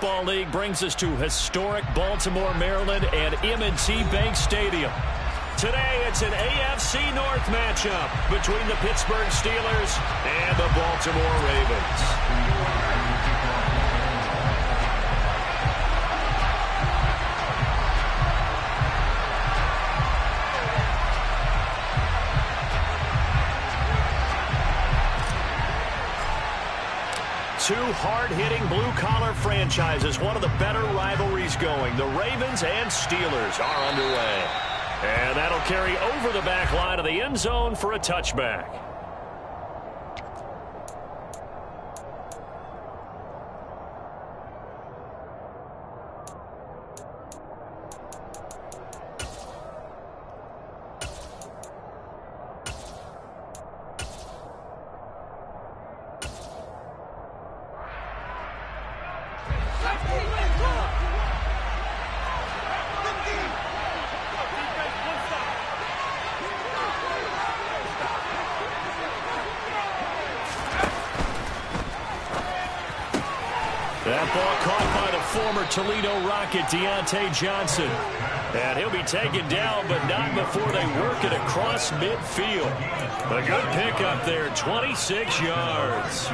Football League brings us to historic Baltimore, Maryland, and M&T Bank Stadium. Today, it's an AFC North matchup between the Pittsburgh Steelers and the Baltimore Ravens. Two hard-hitting blue-collar franchises, one of the better rivalries going. The Ravens and Steelers are underway. And that'll carry over the back line of the end zone for a touchback. That ball caught by the former Toledo Rocket, Deontay Johnson. And he'll be taken down, but not before they work it across midfield. A good pickup there, 26 yards.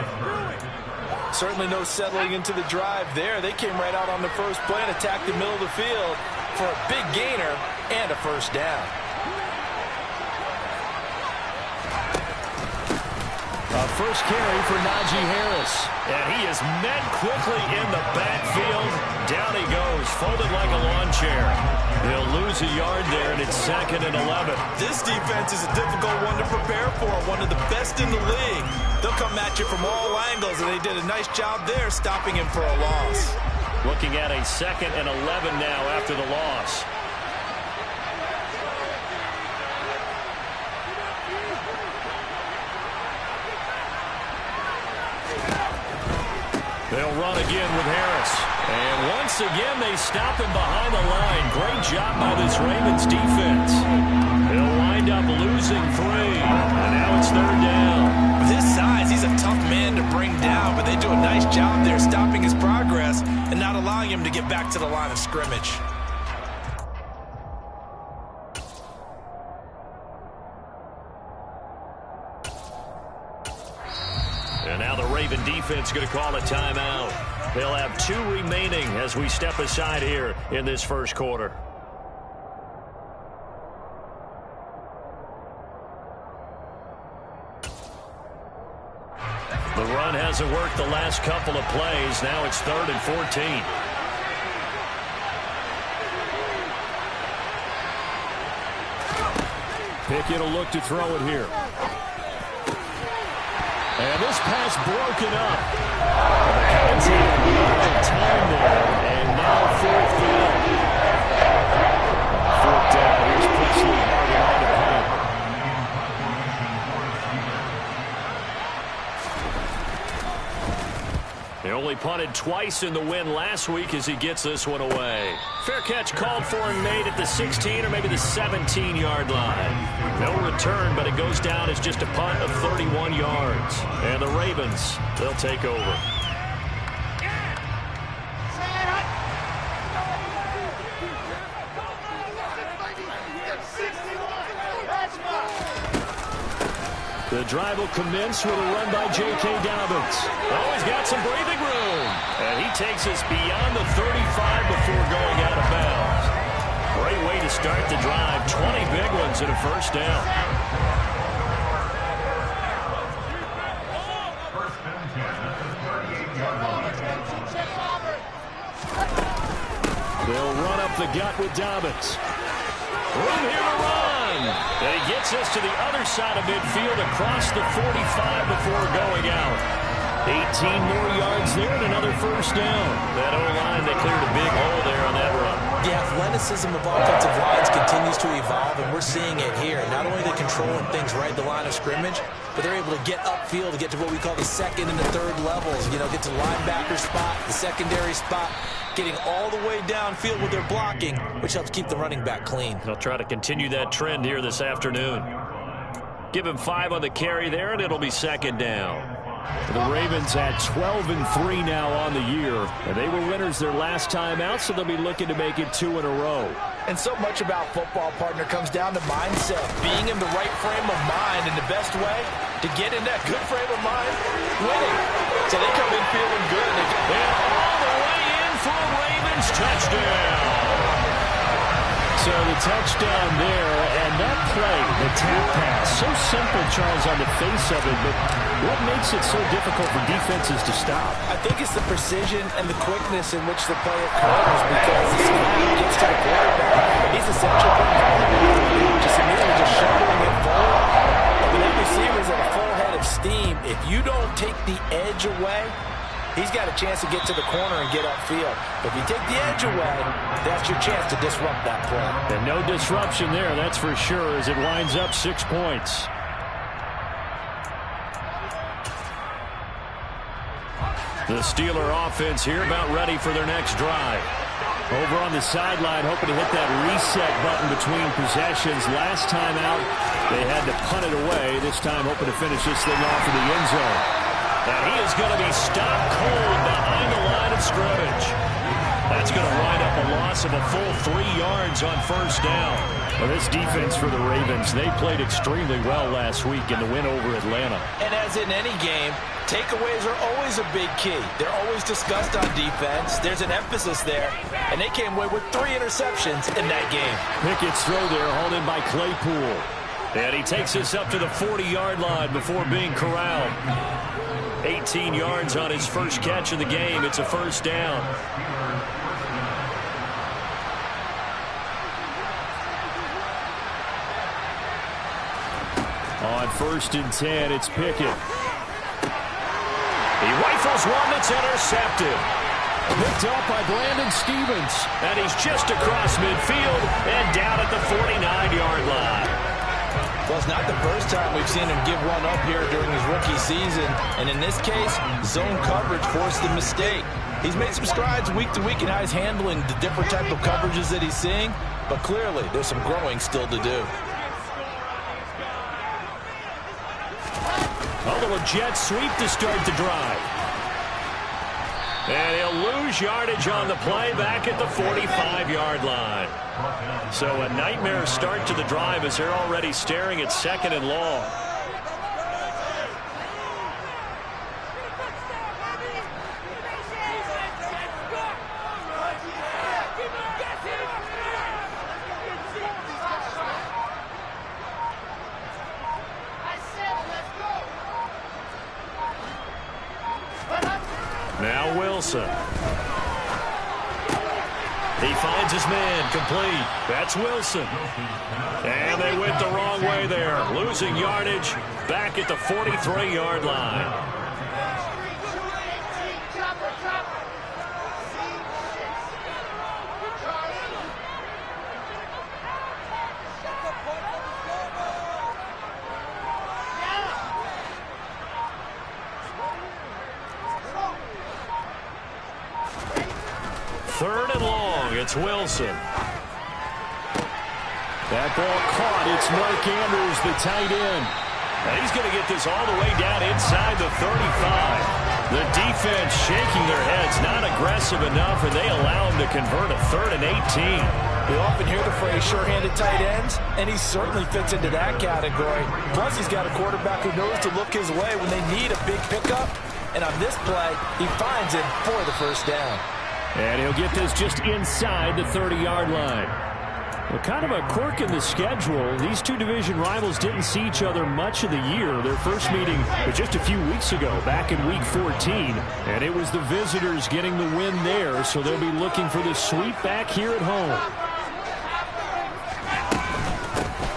Certainly no settling into the drive there. They came right out on the first play and attacked the middle of the field for a big gainer and a first down. First carry for Najee Harris. And he is met quickly in the backfield. Down he goes, folded like a lawn chair. He'll lose a yard there, and it's 2nd and 11. This defense is a difficult one to prepare for, one of the best in the league. They'll come at you from all angles, and they did a nice job there stopping him for a loss. Looking at a 2nd and 11 now after the loss. They'll run again with Harris. And once again, they stop him behind the line. Great job by this Ravens defense. They'll wind up losing 3. And now it's 3rd down. With his size, he's a tough man to bring down, but they do a nice job there stopping his progress and not allowing him to get back to the line of scrimmage. And now the Raven defense going to call a timeout. They'll have 2 remaining as we step aside here in this first quarter. The run hasn't worked the last couple of plays. Now it's 3rd and 14. Pickett will look to throw it here. And this pass broken up. Time there. And now 4th down. 4th down. Here's Priestley hard line to punt. He only punted twice in the win last week as he gets this one away. Fair catch called for and made at the 16 or maybe the 17-yard line. No return, but it goes down as just a punt of 31 yards. And the Ravens, they'll take over. The drive will commence with a run by J.K. Dobbins. Oh, he's got some breathing room. And he takes us beyond the 35 before going out of bounds. Great way to start the drive. 20 big ones and a first down. They'll run up the gut with Dobbins. Room here to run. And he gets us to the other side of midfield across the 45 before going out. 18 more yards there and another first down. That O-line, they cleared a big hole there on that run. The athleticism of offensive lines continues to evolve, and we're seeing it here. Not only are they controlling things right at the line of scrimmage, but they're able to get upfield to get to what we call the 2nd and the 3rd levels. You know, get to the linebacker spot, the secondary spot, getting all the way downfield with their blocking, which helps keep the running back clean. They'll try to continue that trend here this afternoon. Give him 5 on the carry there, and it'll be 2nd down. The Ravens at 12-3 now on the year. And they were winners their last time out, so they'll be looking to make it 2 in a row. And so much about football, partner, comes down to mindset. Being in the right frame of mind, and the best way to get in that good frame of mind, winning. So they come in feeling good. And all the way in for a Ravens touchdown. So the touchdown there, and that play, the tap pass, so simple, Charles, on the face of it, but what makes it so difficult for defenses to stop? I think it's the precision and the quickness in which the play occurs, because the snap gets to the quarterback. He's essentially just immediately shoveling it forward. But that receiver's at a full head of steam. If you don't take the edge away, he's got a chance to get to the corner and get upfield. But if you take the edge away, that's your chance to disrupt that play. And no disruption there, that's for sure, as it winds up 6 points. The Steeler offense here about ready for their next drive. Over on the sideline, hoping to hit that reset button between possessions. Last time out, they had to punt it away. This time, hoping to finish this thing off in the end zone. And he is going to be stopped cold behind the line of scrimmage. That's going to wind up a loss of a full 3 yards on first down. Well, this defense for the Ravens, they played extremely well last week in the win over Atlanta. And as in any game, takeaways are always a big key. They're always discussed on defense. There's an emphasis there. And they came away with 3 interceptions in that game. Pickett's throw there, hauled in by Claypool. And he takes us up to the 40-yard line before being corralled. 18 yards on his first catch of the game. It's a first down. On 1st and 10, it's Pickett. He rifles one that's intercepted. Picked up by Brandon Stevens. And he's just across midfield and down at the 49-yard line. Well, it's not the first time we've seen him give one up here during his rookie season. And in this case, zone coverage forced the mistake. He's made some strides week to week in how he's handling the different type of coverages that he's seeing. But clearly, there's some growing still to do. A little jet sweep to start the drive. And he'll lose yardage on the play back at the 45-yard line. So a nightmare start to the drive as they're already staring at 2nd and long. Now Wilson. He finds his man, complete. That's Wilson. And they went the wrong way there. Losing yardage back at the 43-yard line. Third and long, it's Wilson. That ball caught. It's Mark Andrews, the tight end. And he's going to get this all the way down inside the 35. The defense shaking their heads, not aggressive enough, and they allow him to convert a 3rd and 18. We often hear the phrase sure-handed tight ends, and he certainly fits into that category. Plus, he's got a quarterback who knows to look his way when they need a big pickup. And on this play, he finds it for the first down. And he'll get this just inside the 30-yard line. Well, kind of a quirk in the schedule. These two division rivals didn't see each other much of the year. Their first meeting was just a few weeks ago, back in Week 14. And it was the visitors getting the win there, so they'll be looking for the sweep back here at home.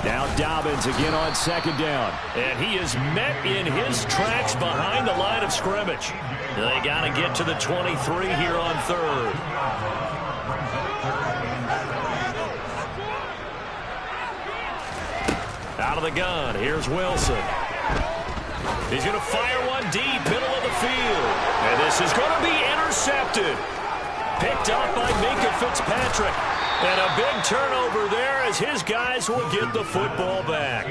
Now Dobbins again on 2nd down. And he is met in his tracks behind the line of scrimmage. They got to get to the 23 here on 3rd. Out of the gun, here's Wilson. He's going to fire one deep, middle of the field. And this is going to be intercepted. Picked up by Minkah Fitzpatrick. And a big turnover there as his guys will get the football back.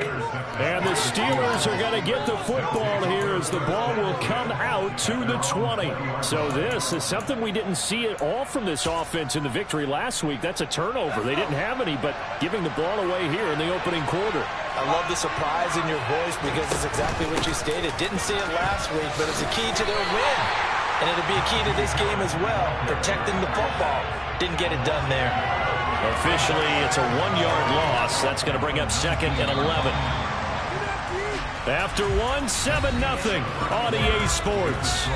And the Steelers are going to get the football here as the ball will come out to the 20. So this is something we didn't see at all from this offense in the victory last week. That's a turnover. They didn't have any, but giving the ball away here in the opening quarter. I love the surprise in your voice because it's exactly what you stated. Didn't see it last week, but it's a key to their win. And it'll be a key to this game as well, protecting the football. Didn't get it done there. Officially, it's a 1-yard loss. That's going to bring up 2nd and 11. After 1, 7-0 on EA Sports.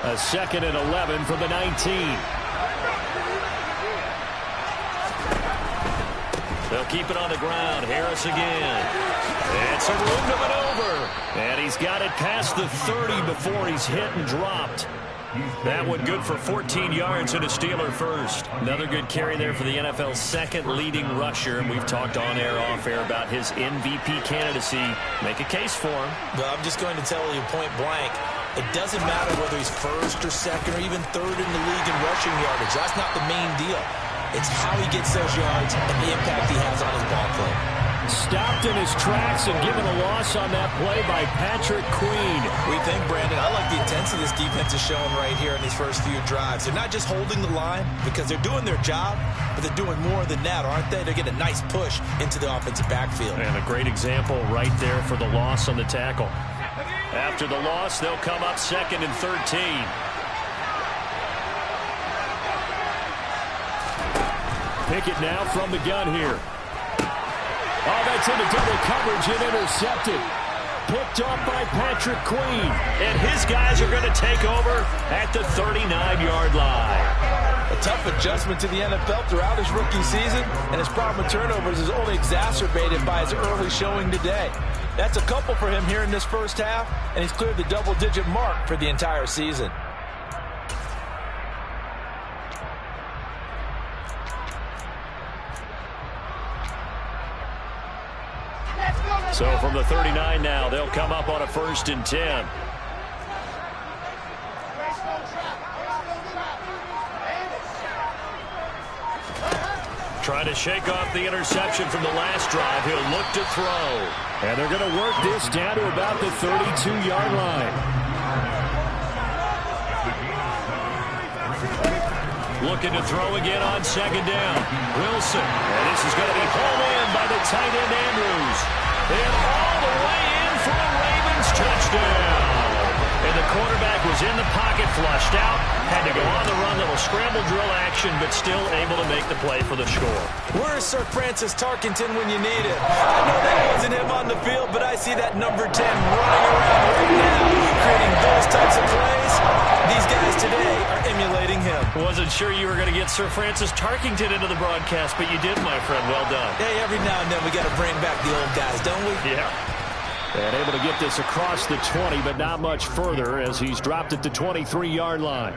A 2nd and 11 from the 19. They'll keep it on the ground. Harris again. It's a room to maneuver. And he's got it past the 30 before he's hit and dropped. That one good for 14 yards and a Steeler first. Another good carry there for the NFL's 2nd leading rusher. And we've talked on air, off air about his MVP candidacy. Make a case for him. Well, I'm just going to tell you point blank. It doesn't matter whether he's 1st or 2nd or even 3rd in the league in rushing yardage. That's not the main deal. It's how he gets those yards and the impact he has on his ball play. Stopped in his tracks and given a loss on that play by Patrick Queen. We think, Brandon, I like the intensity this defense is showing right here in these first few drives. They're not just holding the line because they're doing their job, but they're doing more than that, aren't they? They're getting a nice push into the offensive backfield. And a great example right there for the loss on the tackle. After the loss, they'll come up 2nd and 13. Pickett now from the gun here. Oh, that's into double coverage and intercepted. Picked off by Patrick Queen. And his guys are going to take over at the 39-yard line. A tough adjustment to the NFL throughout his rookie season, and his problem with turnovers is only exacerbated by his early showing today. That's a couple for him here in this first half, and he's cleared the double-digit mark for the entire season. So from the 39 now, they'll come up on a 1st and 10. Trying to shake off the interception from the last drive. He'll look to throw. And they're going to work this down to about the 32-yard line. Looking to throw again on 2nd down. Wilson. And this is going to be hauled in by the tight end Andrews. And all the way in for a Ravens touchdown. And the quarterback was in the pocket, flushed out, had to go on the run, little scramble drill action, but still able to make the play for the score. Where's Sir Francis Tarkenton when you need him? I know that wasn't him on the field, but I see that number 10 running around right now, creating those types of plays. These guys today are emulating him. Wasn't sure you were going to get Sir Francis Tarkenton into the broadcast, but you did, my friend. Well done. Hey, every now and then we got to bring back the old guys, don't we? Yeah. And able to get this across the 20, but not much further as he's dropped at the 23-yard line.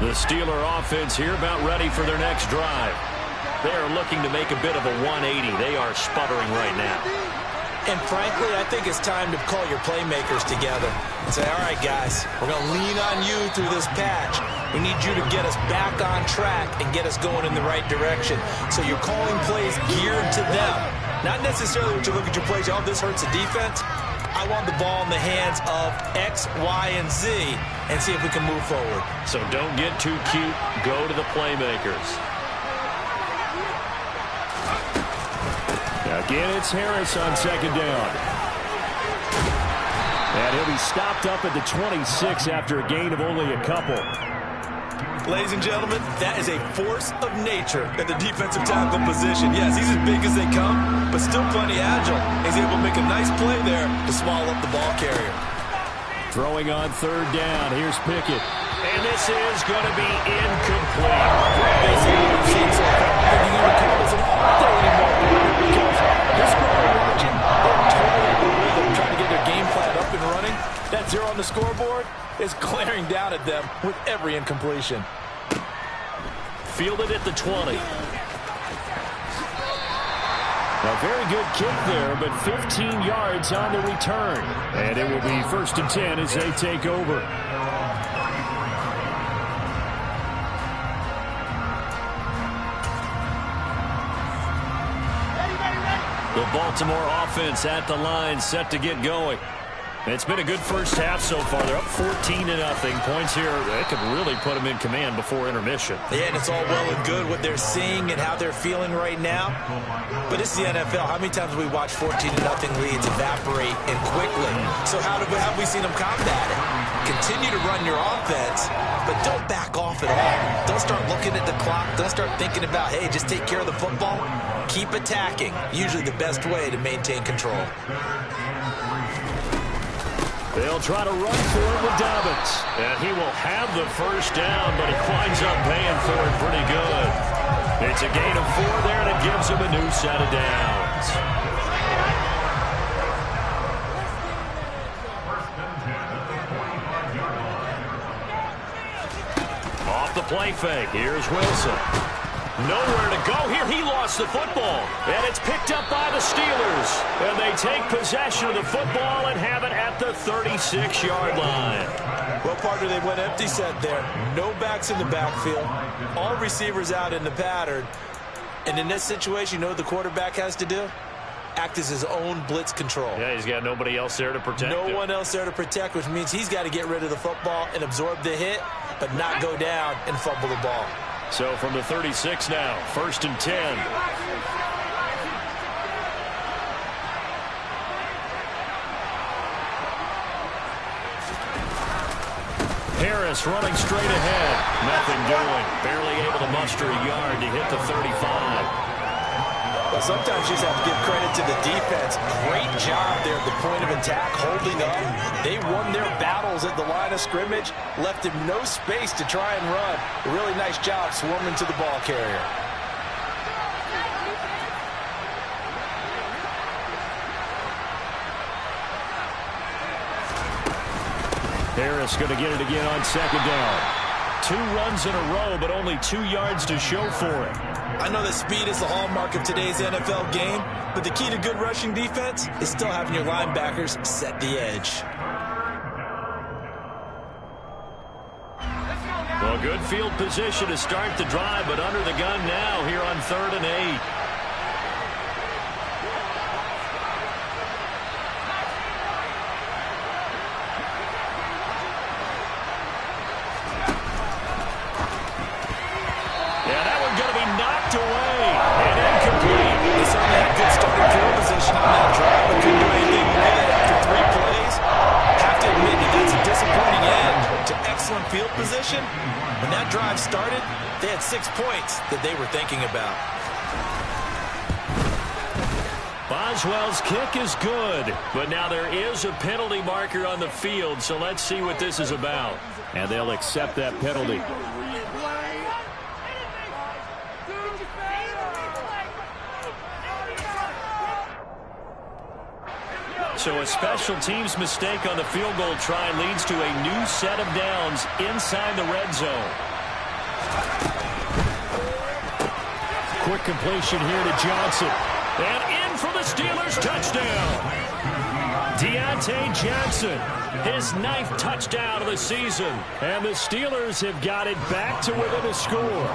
The Steeler offense here about ready for their next drive. They are looking to make a bit of a 180. They are sputtering right now. And frankly, I think it's time to call your playmakers together and say, all right, guys, we're going to lean on you through this patch. We need you to get us back on track and get us going in the right direction. So you're calling plays geared to them. Not necessarily what you look at your plays, oh, this hurts the defense. I want the ball in the hands of X, Y, and Z and see if we can move forward. So don't get too cute. Go to the playmakers. Again, it's Harris on 2nd down. And he'll be stopped up at the 26 after a gain of only a couple. Ladies and gentlemen, that is a force of nature at the defensive tackle position. Yes, he's as big as they come, but still plenty agile. He's able to make a nice play there to swallow up the ball carrier. Throwing on 3rd down. Here's Pickett. And this is going to be incomplete. This is what we've seen so far. You can call this an all-day anymore. every incompletion. Fielded at the 20. A very good kick there, but 15 yards on the return. And it will be 1st and 10 as they take over. The Baltimore offense at the line, set to get going. It's been a good first half so far. They're up 14-0. Points here, that could really put them in command before intermission. Yeah, and it's all well and good what they're seeing and how they're feeling right now. But it's the NFL. How many times have we watched 14-0 leads evaporate and quickly? So how have we seen them combat it? Continue to run your offense, but don't back off at all. Don't start looking at the clock. Don't start thinking about, hey, just take care of the football. Keep attacking. Usually the best way to maintain control. They'll try to run for it with Dobbins. And he will have the first down, but he winds up paying for it pretty good. It's a gain of 4 there, and it gives him a new set of downs. Off the play fake. Here's Wilson. Nowhere to go here. He lost the football. And it's picked up by the Steelers. And they take possession of the football and have it at the 36-yard line. Well, partner, they went empty set there. No backs in the backfield. All receivers out in the pattern. And in this situation, you know what the quarterback has to do? Act as his own blitz control. Yeah, he's got nobody else there to protect him. No one else there to protect, which means he's got to get rid of the football and absorb the hit, but not go down and fumble the ball. So from the 36 now, 1st and 10. Harris running straight ahead. Nothing doing. Barely able to muster a yard to hit the 35. Well, sometimes you just have to give credit to the defense. Great job there at the point of attack, holding up. They won their battles at the line of scrimmage, left him no space to try and run. A really nice job swarming to the ball carrier. Harris going to get it again on 2nd down. 2 runs in a row, but only 2 yards to show for it. I know that speed is the hallmark of today's NFL game, but the key to good rushing defense is still having your linebackers set the edge. Well, good field position to start the drive, but under the gun now here on 3rd and 8. Field position, when that drive started, they had 6 points that they were thinking about. Boswell's kick is good, but now there is a penalty marker on the field, so let's see what this is about. And they'll accept that penalty. So a special teams mistake on the field goal try leads to a new set of downs inside the red zone. Quick completion here to Johnson. And in for the Steelers touchdown. Deontay Johnson, his 9th touchdown of the season. And the Steelers have got it back to within a score.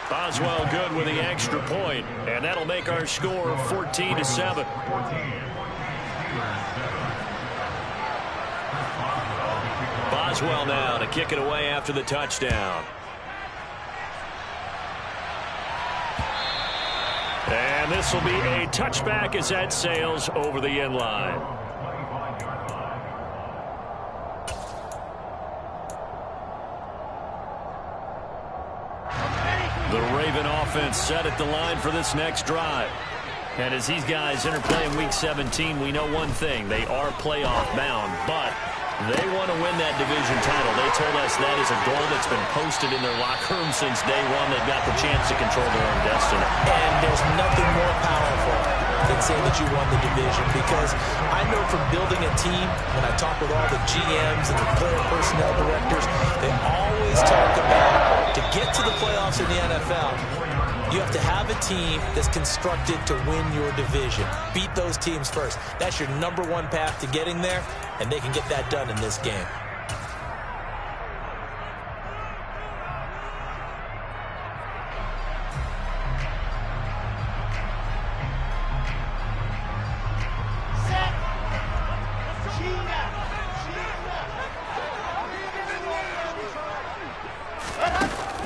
Boswell good with the extra point, and that'll make our score 14-7. Boswell now to kick it away after the touchdown. And this will be a touchback as that sails over the end line. The Raven offense set at the line for this next drive. And as these guys enter play in Week 17, we know one thing. They are playoff bound, but They want to win that division title. They told us that is a goal that's been posted in their locker room since day one. They've got the chance to control their own destiny. And there's nothing more powerful than saying that you won the division, because I know from building a team, when I talk with all the GMs and the player personnel directors, they always talk about, to get to the playoffs in the NFL, you have to have a team that's constructed to win your division. Beat those teams first. That's your #1 path to getting there, and they can get that done in this game.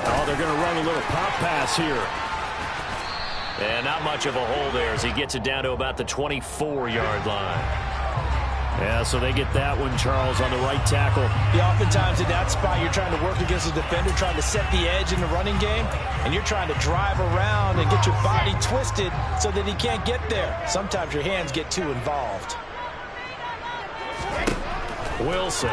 Oh, they're going to run a little pop pass here. And not much of a hole there as he gets it down to about the 24-yard line. Yeah, so they get that one, Charles, on the right tackle. Yeah, oftentimes in that spot, you're trying to work against a defender, trying to set the edge in the running game, and you're trying to drive around and get your body twisted so that he can't get there. Sometimes your hands get too involved. Wilson.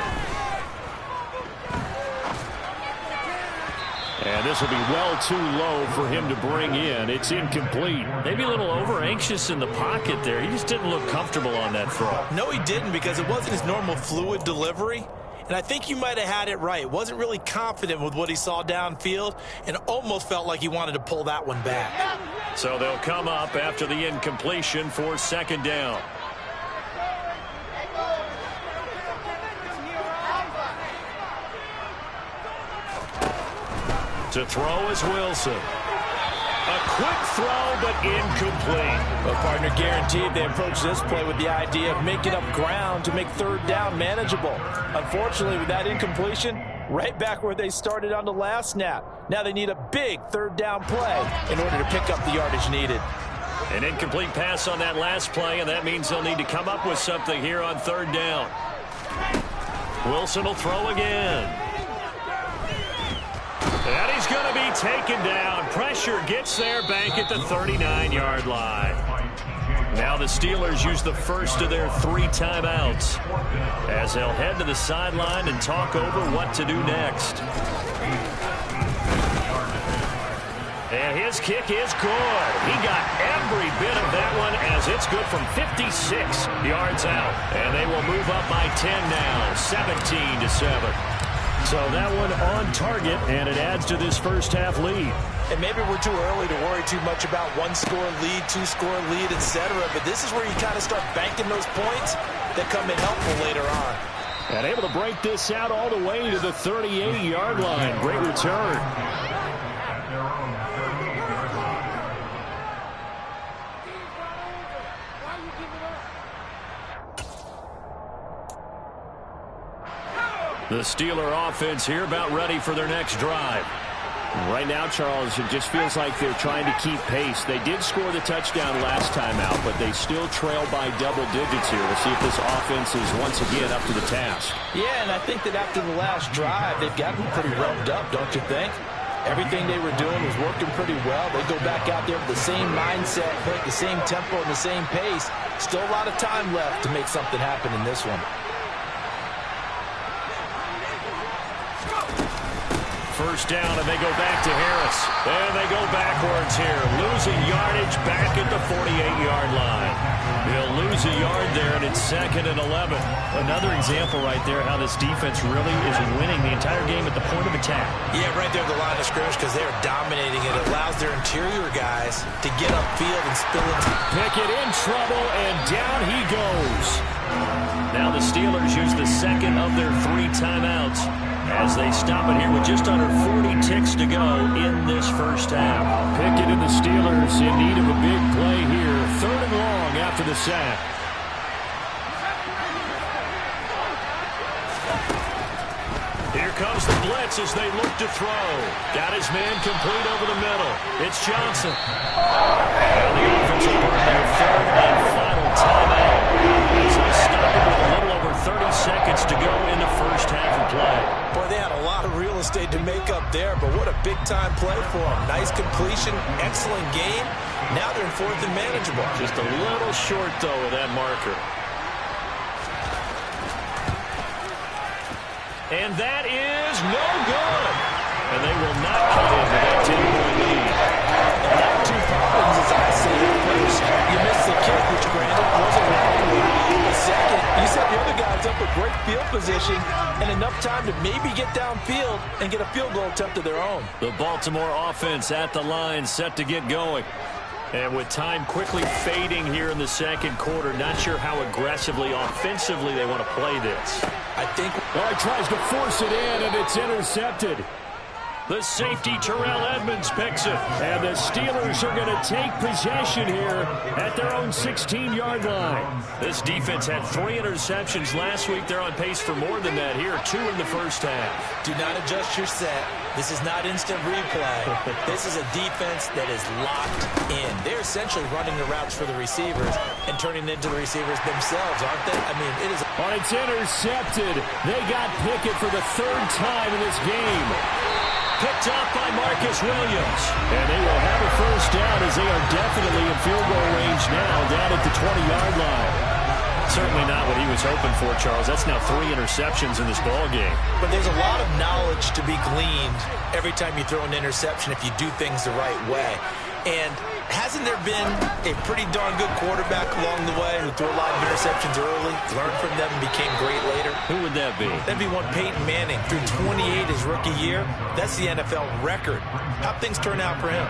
And this will be well too low for him to bring in. It's incomplete. Maybe a little over-anxious in the pocket there. He just didn't look comfortable on that throw. No, he didn't, because it wasn't his normal fluid delivery. And I think you might have had it right. Wasn't really confident with what he saw downfield and almost felt like he wanted to pull that one back. So they'll come up after the incompletion for 2nd down. To throw is Wilson. A quick throw, but incomplete. Well, partner, guaranteed they approach this play with the idea of making up ground to make 3rd down manageable. Unfortunately, with that incompletion, right back where they started on the last snap. Now they need a big 3rd down play in order to pick up the yardage needed. An incomplete pass on that last play, and that means they'll need to come up with something here on 3rd down. Wilson will throw again. And he's going to be taken down. Pressure gets there back at the 39-yard line. Now the Steelers use the first of their 3 timeouts as they'll head to the sideline and talk over what to do next. And his kick is good. He got every bit of that one as it's good from 56 yards out. And they will move up by 10 now, 17-7. So that one on target, and it adds to this first half lead. And maybe we're too early to worry too much about 1-score lead, 2-score lead, etc. But this is where you kind of start banking those points that come in helpful later on. And able to break this out all the way to the 38-yard line. Great return. The Steeler offense here about ready for their next drive. Right now, Charles, it just feels like they're trying to keep pace. They did score the touchdown last time out, but they still trail by double digits here. We'll see if this offense is once again up to the task. Yeah, and I think that after the last drive, they've gotten pretty revved up, don't you think? Everything they were doing was working pretty well. They go back out there with the same mindset, play at the same tempo and the same pace. Still a lot of time left to make something happen in this one. First down, and they go back to Harris. And they go backwards here, losing yardage back at the 48-yard line. They'll lose a yard there, and it's 2nd and 11. Another example right there how this defense really is winning the entire game at the point of attack. Yeah, right there at the line of scrimmage, because they are dominating it. It allows their interior guys to get upfield and spill into. Pickett in trouble, and down he goes. Now the Steelers use the second of their 3 timeouts as they stop it here with just under 40 ticks to go in this first half. Pickett and the Steelers in need of a big play here. 3rd and long after the sack. Here comes the blitz as they look to throw. Got his man complete over the middle. It's Johnson. And the offensive part their 3rd and final timeout. As they stop it with a little over 30 seconds to go in the first half of play. Boy, they had a lot of real estate to make up there, but what a big-time play for them. Nice completion, excellent game. Now they're in 4th and manageable. Just a little short, though, of that marker. And that is no good. And they will not cut into that 10-point lead. And there are two problems, as I see it. First, you missed the kick, which granted was a long one. But second, you set the other guys up with great field position and enough time to maybe get downfield and get a field goal attempt of their own. The Baltimore offense at the line, set to get going. And with time quickly fading here in the second quarter, not sure how aggressively, offensively they want to play this. I think... Well, he tries to force it in, and it's intercepted. The safety, Terrell Edmonds, picks it. And the Steelers are going to take possession here at their own 16-yard line. This defense had 3 interceptions last week. They're on pace for more than that here, 2 in the first half. Do not adjust your set. This is not instant replay. This is a defense that is locked in. They're essentially running the routes for the receivers and turning into the receivers themselves, aren't they? I mean, it is... Well, it's intercepted. They got Pickett for the 3rd time in this game. Picked up by Marcus Williams. And they will have a first down as they are definitely in field goal range now, down at the 20-yard line. Certainly not what he was hoping for, Charles. That's now 3 interceptions in this ball game. But there's a lot of knowledge to be gleaned every time you throw an interception if you do things the right way. And hasn't there been a pretty darn good quarterback along the way who threw a lot of interceptions early, learned from them, and became great later? Who would that be? That'd be one Peyton Manning. Threw 28 his rookie year. That's the NFL record. How'd things turn out for him?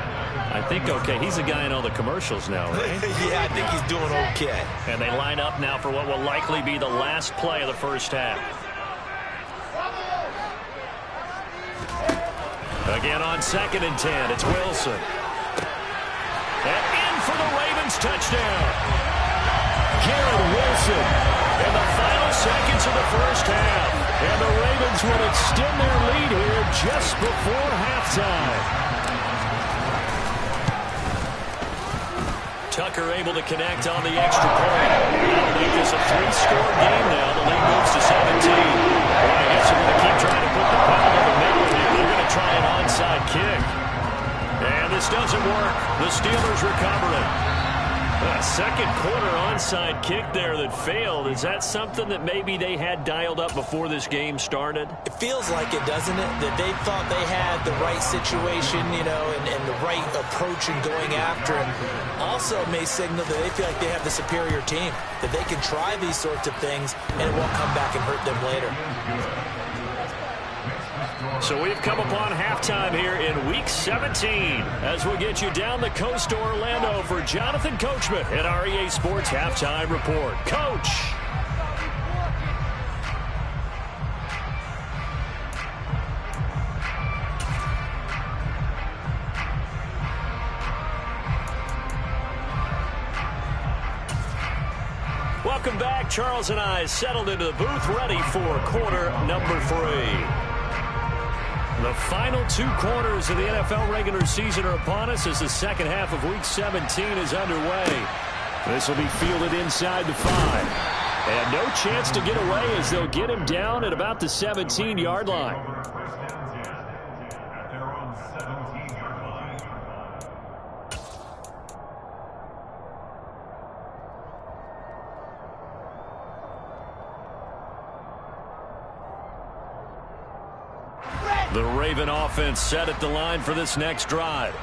I think okay. He's a guy in all the commercials now, right? Yeah, I think he's doing okay. And they line up now for what will likely be the last play of the first half. Again on 2nd and 10, it's Wilson. And in for the Ravens touchdown. Garrett Wilson. In the final seconds of the first half. And the Ravens will extend their lead here just before halftime. Tucker able to connect on the extra point. That'll make this a 3-score game now. The lead moves to 17. Well, I guess they're going to keep trying to put the pedal to the metal here. They're going to try an onside kick. And this doesn't work. The Steelers recover it. A second quarter onside kick there that failed. Is that something that maybe they had dialed up before this game started? It feels like it, doesn't it? That they thought they had the right situation, you know, and the right approach in going after it. Also may signal that they feel like they have the superior team, that they can try these sorts of things and it won't come back and hurt them later. So we've come upon halftime here in Week 17 as we get you down the coast to Orlando for Jonathan Coachman at our EA Sports Halftime Report. Coach! Welcome back. Charles and I settled into the booth ready for quarter number 3. The final 2 quarters of the NFL regular season are upon us as the second half of Week 17 is underway. This will be fielded inside the 5. And no chance to get away as they'll get him down at about the 17-yard line. The Raven offense set at the line for this next drive.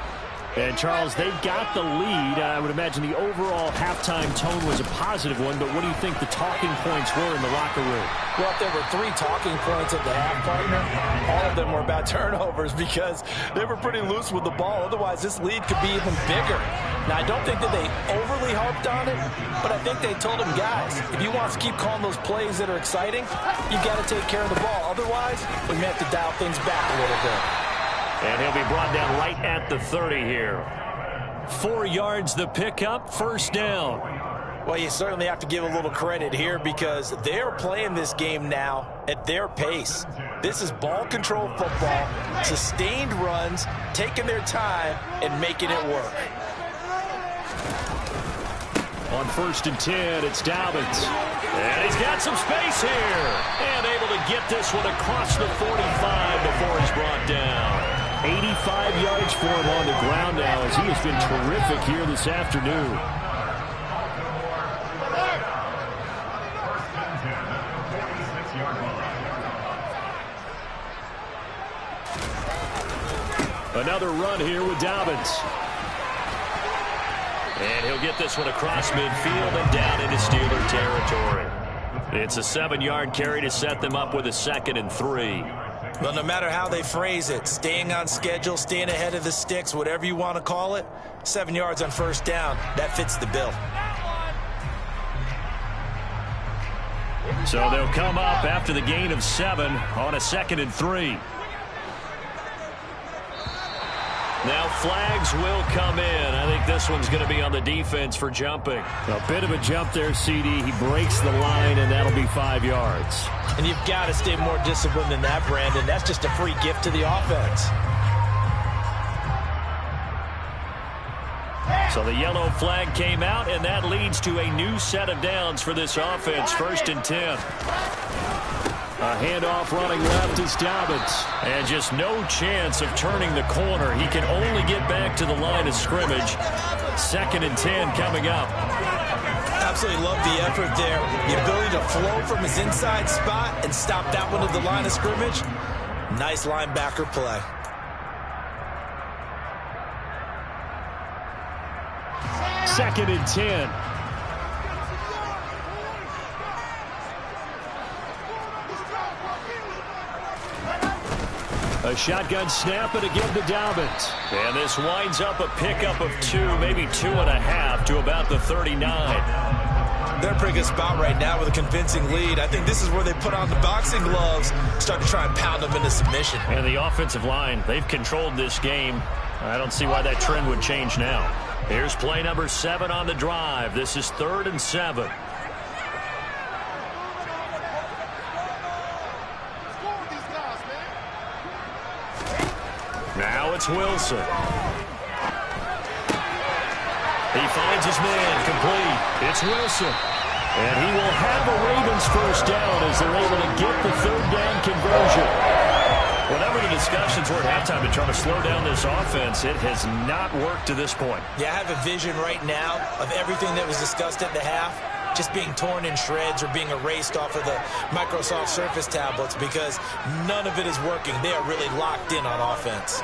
And, Charles, they've got the lead. I would imagine the overall halftime tone was a positive one, but what do you think the talking points were in the locker room? Well, if there were 3 talking points at the half, partner, all of them were about turnovers because they were pretty loose with the ball. Otherwise, this lead could be even bigger. Now, I don't think that they overly harped on it, but I think they told them, guys, if you want to keep calling those plays that are exciting, you've got to take care of the ball. Otherwise, we may have to dial things back a little bit. And he'll be brought down right at the 30 here. 4 yards the pickup, first down. Well, you certainly have to give a little credit here because they're playing this game now at their pace. This is ball control football, sustained runs, taking their time, and making it work. On 1st and 10, it's Dobbins. And he's got some space here. And able to get this one across the 45 before he's brought down. 85 yards for him on the ground now as he has been terrific here this afternoon. Another run here with Dobbins. And he'll get this one across midfield and down into Steeler territory. It's a 7-yard carry to set them up with a 2nd and 3. Well, no matter how they phrase it, staying on schedule, staying ahead of the sticks, whatever you want to call it, 7 yards on first down, that fits the bill. So they'll come up after the gain of 7 on a 2nd and 3. Now flags will come in. I think this one's going to be on the defense for jumping. A bit of a jump there, CD. He breaks the line, and that'll be 5 yards. And you've got to stay more disciplined than that, Brandon. That's just a free gift to the offense. So the yellow flag came out, and that leads to a new set of downs for this offense. 1st and 10. A handoff running left is Dobbins. And just no chance of turning the corner. He can only get back to the line of scrimmage. 2nd and 10 coming up. Absolutely love the effort there. The ability to flow from his inside spot and stop that one at the line of scrimmage. Nice linebacker play. Second and 10. A shotgun snap and again to Dobbins. And this winds up a pickup of 2, maybe 2.5 to about the 39. They're in a pretty good spot right now with a convincing lead. I think this is where they put on the boxing gloves, start to try and pound them into submission. And the offensive line, they've controlled this game. I don't see why that trend would change now. Here's play number 7 on the drive. This is 3rd and 7. Now it's Wilson. He finds his man complete. It's Wilson. And he will have a Ravens first down as they're able to get the 3rd down conversion. Whatever the discussions were at halftime to try to slow down this offense, it has not worked to this point. Yeah, I have a vision right now of everything that was discussed at the half just being torn in shreds or being erased off of the Microsoft Surface tablets because none of it is working. They are really locked in on offense.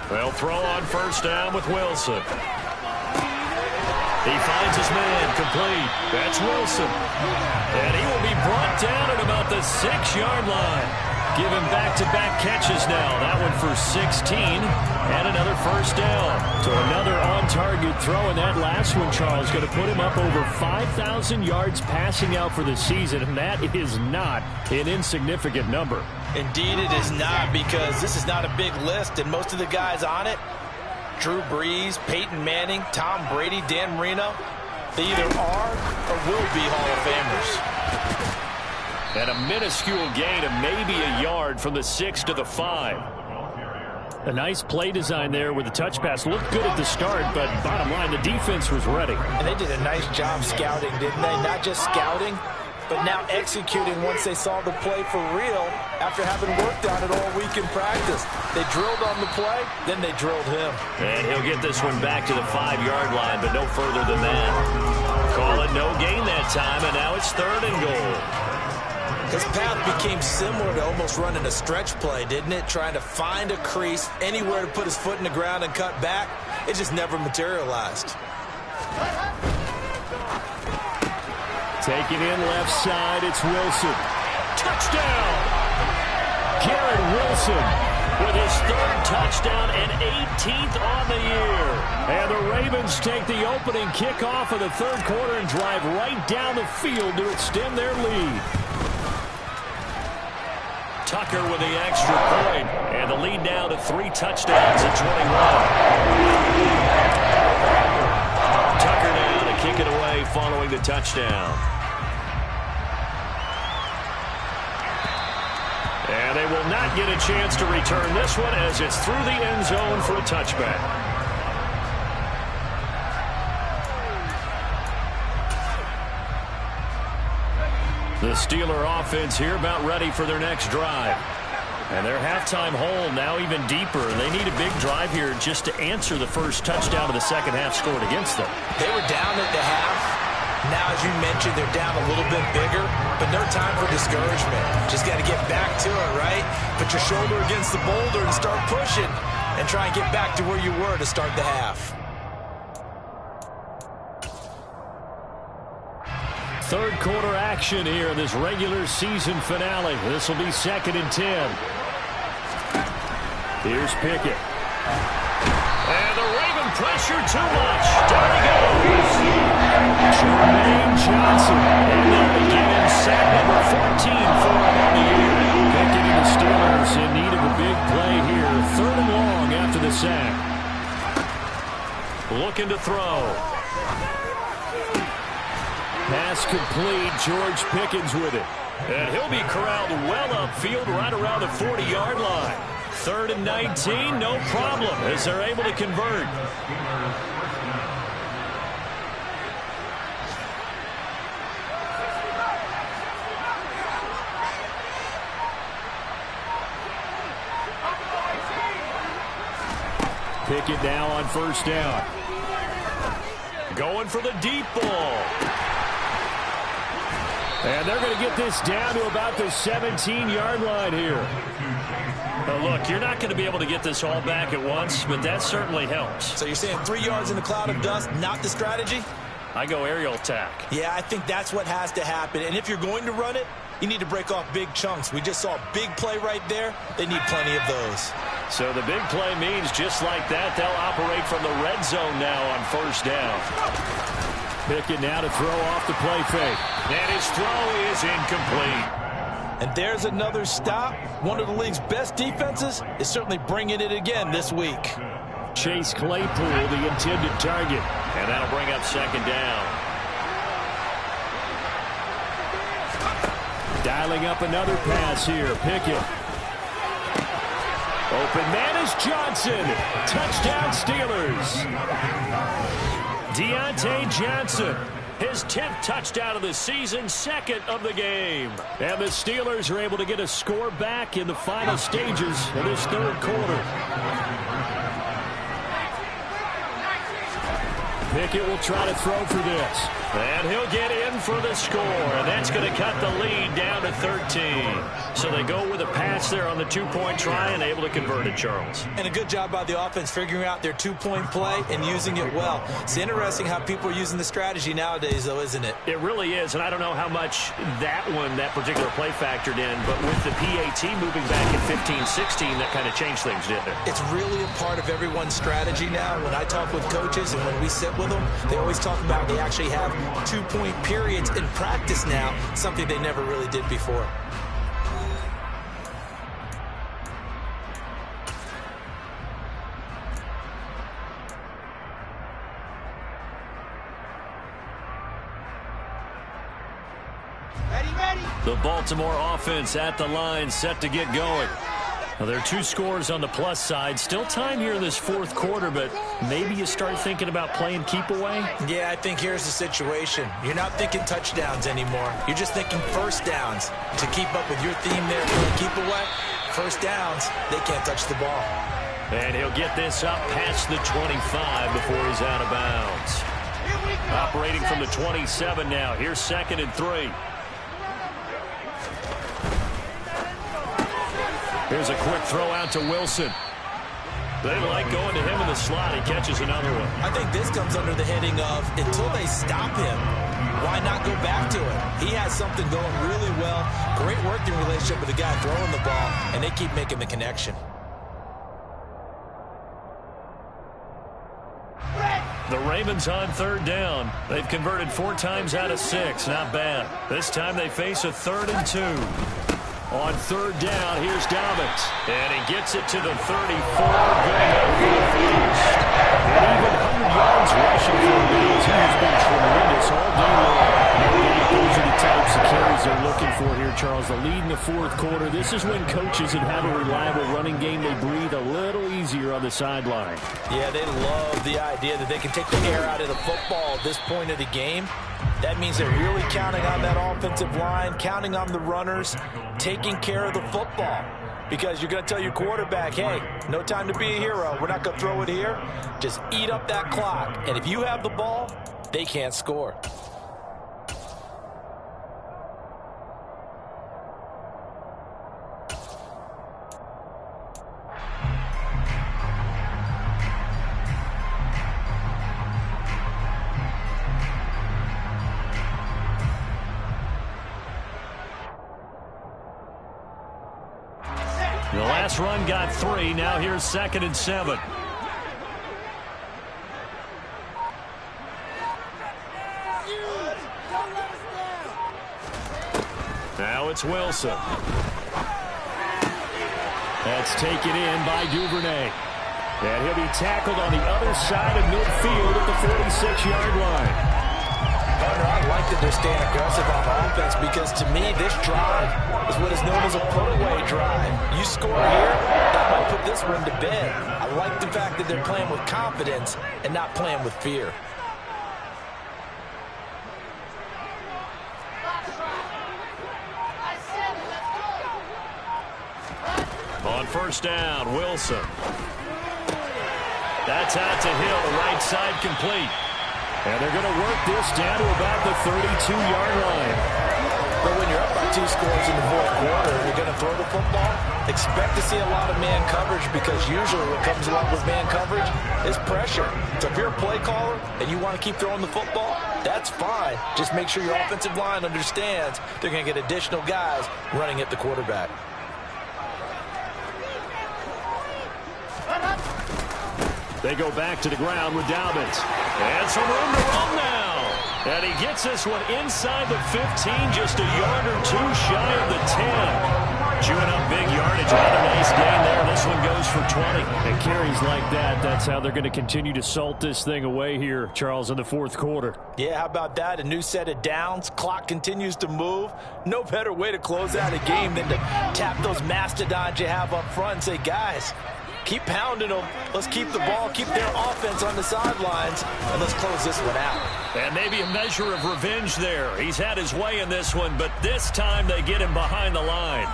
They'll throw on first down with Wilson. He finds his man complete. That's Wilson. And he will be brought down at about the 6-yard line. Give him back-to-back catches now. That one for 16 and another first down. So another on-target throw, and that last one, Charles, going to put him up over 5,000 yards passing out for the season, and that is not an insignificant number. Indeed it is not, because this is not a big list, and most of the guys on it, Drew Brees, Peyton Manning, Tom Brady, Dan Marino, they either are or will be Hall of Famers. And a minuscule gain of maybe a yard from the 6 to the 5. A nice play design there with the touch pass. Looked good at the start, but bottom line, the defense was ready. And they did a nice job scouting, didn't they? Not just scouting, but now executing once they saw the play for real after having worked on it all week in practice. They drilled on the play, then they drilled him. And he'll get this one back to the 5-yard line, but no further than that. Call it no gain that time, and now it's 3rd and goal. His path became similar to almost running a stretch play, didn't it? Trying to find a crease, anywhere to put his foot in the ground and cut back. It just never materialized. Taking in left side, it's Wilson. Touchdown! Garrett Wilson with his 3rd touchdown and 18th on the year. And the Ravens take the opening kickoff of the 3rd quarter and drive right down the field to extend their lead. Tucker with the extra point, and the lead now to 3 touchdowns at 21. Tucker now to kick it away following the touchdown. And they will not get a chance to return this one as it's through the end zone for a touchback. The Steeler offense here about ready for their next drive. And their halftime hole now even deeper. They need a big drive here just to answer the first touchdown of the second half scored against them. They were down at the half. Now, as you mentioned they're down a little bit bigger, but no time for discouragement. Just got to get back to it, right? Put your shoulder against the boulder and start pushing and try and get back to where you were to start the half. Third quarter action here in this regular season finale. This will be 2nd and 10. Here's Pickett. And the Raven pressure too much. Down he goes. Jermaine Johnson. And they'll begin in sack number 14 for him on the year. Pickett and the Steelers in need of a big play here. 3rd and long after the sack. Looking to throw. Pass complete. George Pickens with it. And he'll be corralled well upfield right around the 40-yard line. 3rd and 19, no problem, as they're able to convert. Pickett now on 1st down. Going for the deep ball. And they're going to get this down to about the 17-yard line here. Well, look, you're not going to be able to get this all back at once, but that certainly helps. So you're saying 3 yards in a cloud of dust, not the strategy? I go aerial attack. Yeah, I think that's what has to happen. And if you're going to run it, you need to break off big chunks. We just saw a big play right there. They need plenty of those. So the big play means just like that, they'll operate from the red zone now on 1st down. Pickett now to throw off the play fake. And his throw is incomplete. And there's another stop. One of the league's best defenses is certainly bringing it again this week. Chase Claypool, the intended target. And that'll bring up 2nd down. Dialing up another pass here. Pickett. Open man is Johnson. Touchdown Steelers. Deontay Johnson. His 10th touchdown of the season, 2nd of the game. And the Steelers are able to get a score back in the final stages of this 3rd quarter. Pickett will try to throw for this. And he'll get in for the score. And that's going to cut the lead down to 13. So they go with a pass there on the 2-point try and able to convert it, Charles. And a good job by the offense figuring out their 2-point play and using it well. It's interesting how people are using the strategy nowadays, though, isn't it? It really is. And I don't know how much that particular play factored in. But with the PAT moving back in 15-16, that kind of changed things, didn't it? It's really a part of everyone's strategy now. When I talk with coaches and when we sit with them, they always talk about they actually have 2-point periods in practice now, something they never really did before. The Baltimore offense at the line, set to get going. Well, there are 2 scores on the plus side. Still time here in this 4th quarter, but maybe you start thinking about playing keep away? Yeah, I think here's the situation. You're not thinking touchdowns anymore. You're just thinking 1st downs. To keep up with your theme there, playing keep away, 1st downs, they can't touch the ball. And he'll get this up past the 25 before he's out of bounds. Operating from the 27 now. Here's 2nd and 3. Here's a quick throw out to Wilson. They like going to him in the slot. He catches another one. I think this comes under the heading of until they stop him, why not go back to it? He has something going really well. Great working relationship with the guy throwing the ball, and they keep making the connection. The Ravens on 3rd down. They've converted 4 times out of 6. Not bad. This time they face a 3rd and 2. On 3rd down, here's Dobbins. And he gets it to the 34. Going up for the first. And even 100 yards rushing for the Bills. He has been tremendous all day long. Those are the types of carries they're looking for here, Charles. The lead in the 4th quarter. This is when coaches that have a reliable running game, they breathe a little easier on the sideline. Yeah, they love the idea that they can take the air out of the football at this point of the game. That means they're really counting on that offensive line, counting on the runners, taking care of the football. Because you're going to tell your quarterback, hey, no time to be a hero. We're not going to throw it here. Just eat up that clock. And if you have the ball, they can't score. The last run got 3. Now here's 2nd and 7. Now it's Wilson. That's taken in by Duvernay. And he'll be tackled on the other side of midfield at the 46-yard line. Partner, I like that they're staying aggressive on offense because to me, this drive is what is known as a put-away drive. You score here, that might put this one to bed. I like the fact that they're playing with confidence and not playing with fear. On first down, Wilson. That's out to Hill, right side complete. And they're going to work this down to about the 32-yard line. But when you're up by 2 scores in the fourth quarter and you're going to throw the football, expect to see a lot of man coverage because usually what comes along with man coverage is pressure. So if you're a play caller and you want to keep throwing the football, that's fine. Just make sure your offensive line understands they're going to get additional guys running at the quarterback. They go back to the ground with Dobbins. And some room to run now. And he gets this one inside the 15, just a yard or 2 shy of the 10. Chewing up big yardage. Another nice gain there. This one goes for 20. And carries like that, that's how they're going to continue to salt this thing away here, Charles, in the fourth quarter. Yeah, how about that? A new set of downs. Clock continues to move. No better way to close out a game than to tap those mastodons you have up front and say, guys, keep pounding them. Let's keep the ball, keep their offense on the sidelines, and let's close this one out. And maybe a measure of revenge there. He's had his way in this one, but this time they get him behind the line.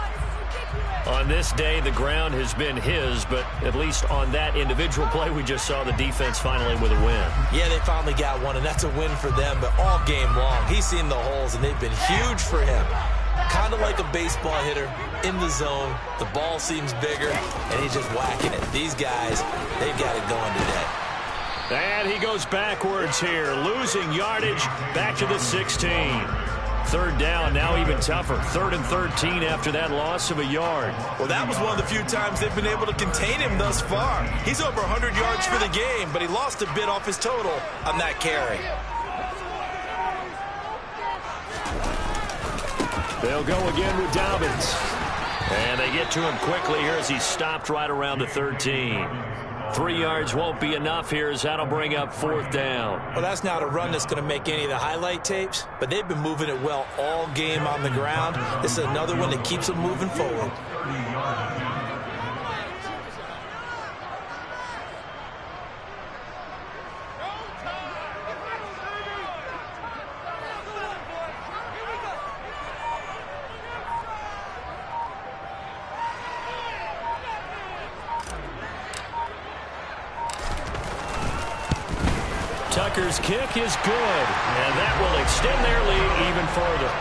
On this day, the ground has been his, but at least on that individual play, we just saw the defense finally with a win. Yeah, they finally got one, and that's a win for them, but all game long, he's seen the holes, and they've been huge for him. Kind of like a baseball hitter in the zone. The ball seems bigger, and he's just whacking it. These guys, they've got it going today. And he goes backwards here, losing yardage back to the 16. Third down, now even tougher. 3rd and 13 after that loss of a yard. Well, that was one of the few times they've been able to contain him thus far. He's over 100 yards for the game, but he lost a bit off his total on that carry. They'll go again with Dobbins. And they get to him quickly here as he's stopped right around the 13. 3 yards won't be enough here as that'll bring up 4th down. Well, that's not a run that's going to make any of the highlight tapes, but they've been moving it well all game on the ground. This is another one that keeps them moving forward. Tucker's kick is good, and that will extend their lead even further.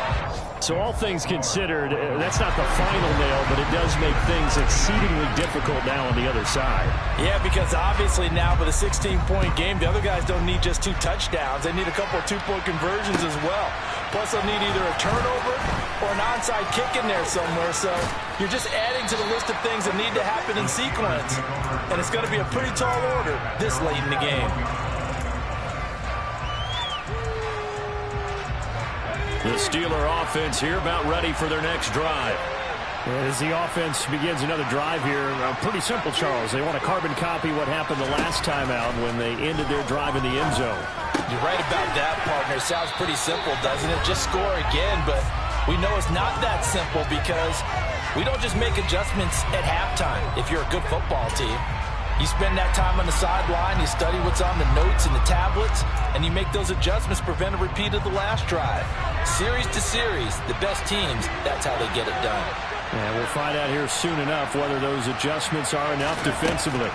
So all things considered, that's not the final nail, but it does make things exceedingly difficult now on the other side. Yeah, because obviously now with a 16-point game, the other guys don't need just 2 touchdowns. They need a couple of 2-point conversions as well. Plus, they'll need either a turnover or an onside kick in there somewhere. So you're just adding to the list of things that need to happen in sequence. And it's going to be a pretty tall order this late in the game. The Steeler offense here about ready for their next drive. As the offense begins another drive here, pretty simple, Charles. They want to carbon copy what happened the last time out when they ended their drive in the end zone. You're right about that, partner. Sounds pretty simple, doesn't it? Just score again, but we know it's not that simple because we don't just make adjustments at halftime if you're a good football team. You spend that time on the sideline, you study what's on the notes and the tablets, and you make those adjustments, prevent a repeat of the last drive. Series to series, the best teams, that's how they get it done. And we'll find out here soon enough whether those adjustments are enough defensively.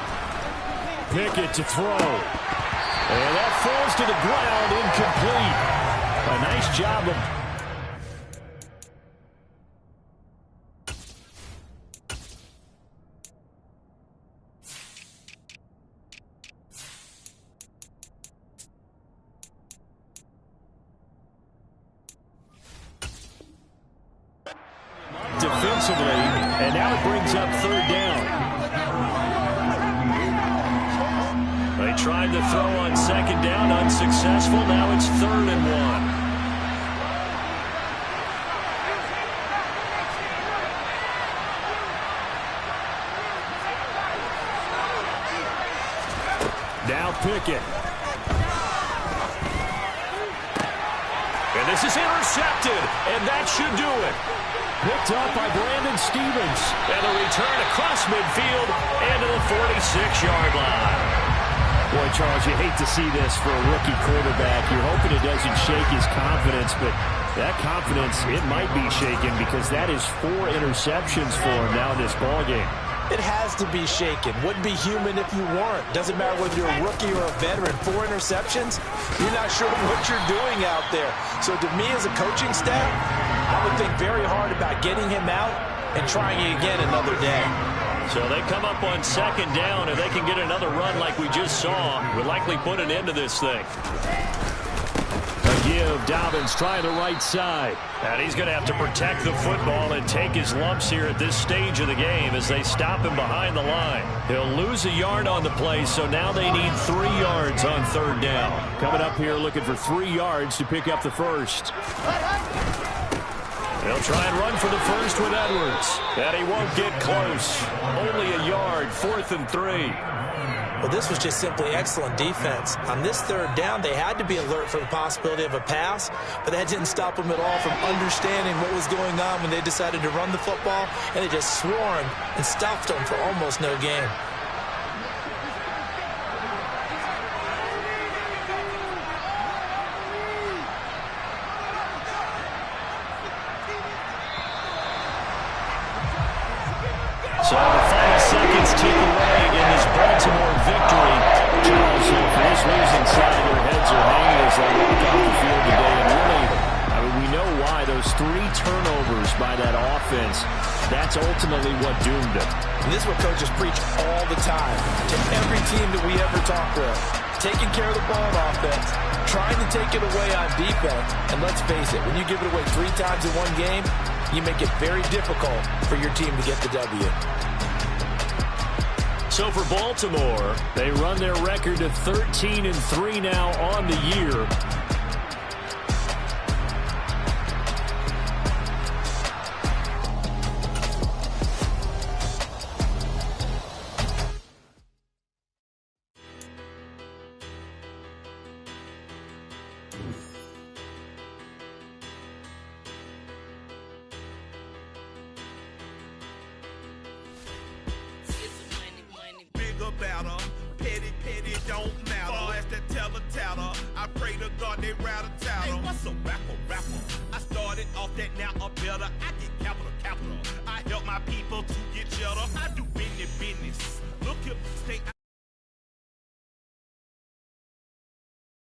Pickett to throw. And that falls to the ground, incomplete. A nice job of... defensively, and now it brings up third down. They tried to throw on second down, unsuccessful. Now it's 3rd and 1. Now Pickett. And this is intercepted, and that should do it. Picked up by Brandon Stevens. And a return across midfield and to the 46-yard line. Boy, Charles, you hate to see this for a rookie quarterback. You're hoping it doesn't shake his confidence, but that confidence, it might be shaken because that is 4 interceptions for him now in this ballgame. It has to be shaken. Wouldn't be human if you weren't. Doesn't matter whether you're a rookie or a veteran. 4 interceptions, you're not sure what you're doing out there. So to me as a coaching staff, I would think very hard about getting him out and trying it again another day. So they come up on second down, and they can get another run like we just saw. Would likely put an end to this thing. A give. Dobbins trying the right side. And he's going to have to protect the football and take his lumps here at this stage of the game as they stop him behind the line. He'll lose a yard on the play, so now they need 3 yards on third down. Coming up here looking for 3 yards to pick up the first. They'll try and run for the first with Edwards. And he won't get close. Only a yard, 4th and 3. Well, this was just simply excellent defense. On this third down, they had to be alert for the possibility of a pass, but that didn't stop them at all from understanding what was going on when they decided to run the football, and they just swarmed and stuffed them for almost no gain. So the final seconds tick away in this Baltimore victory. Charles, for this losing side, their heads are hanging as they walk off the field today. And really, I mean, we know why those 3 turnovers by that offense, that's ultimately what doomed them. And this is what coaches preach all the time to every team that we ever talk with. Taking care of the ball on offense, trying to take it away on defense. And let's face it, when you give it away 3 times in one game, you make it very difficult for your team to get the W. So for Baltimore, they run their record to 13-3 now on the year. I help my people to get cheddar. I do business. Look here, stay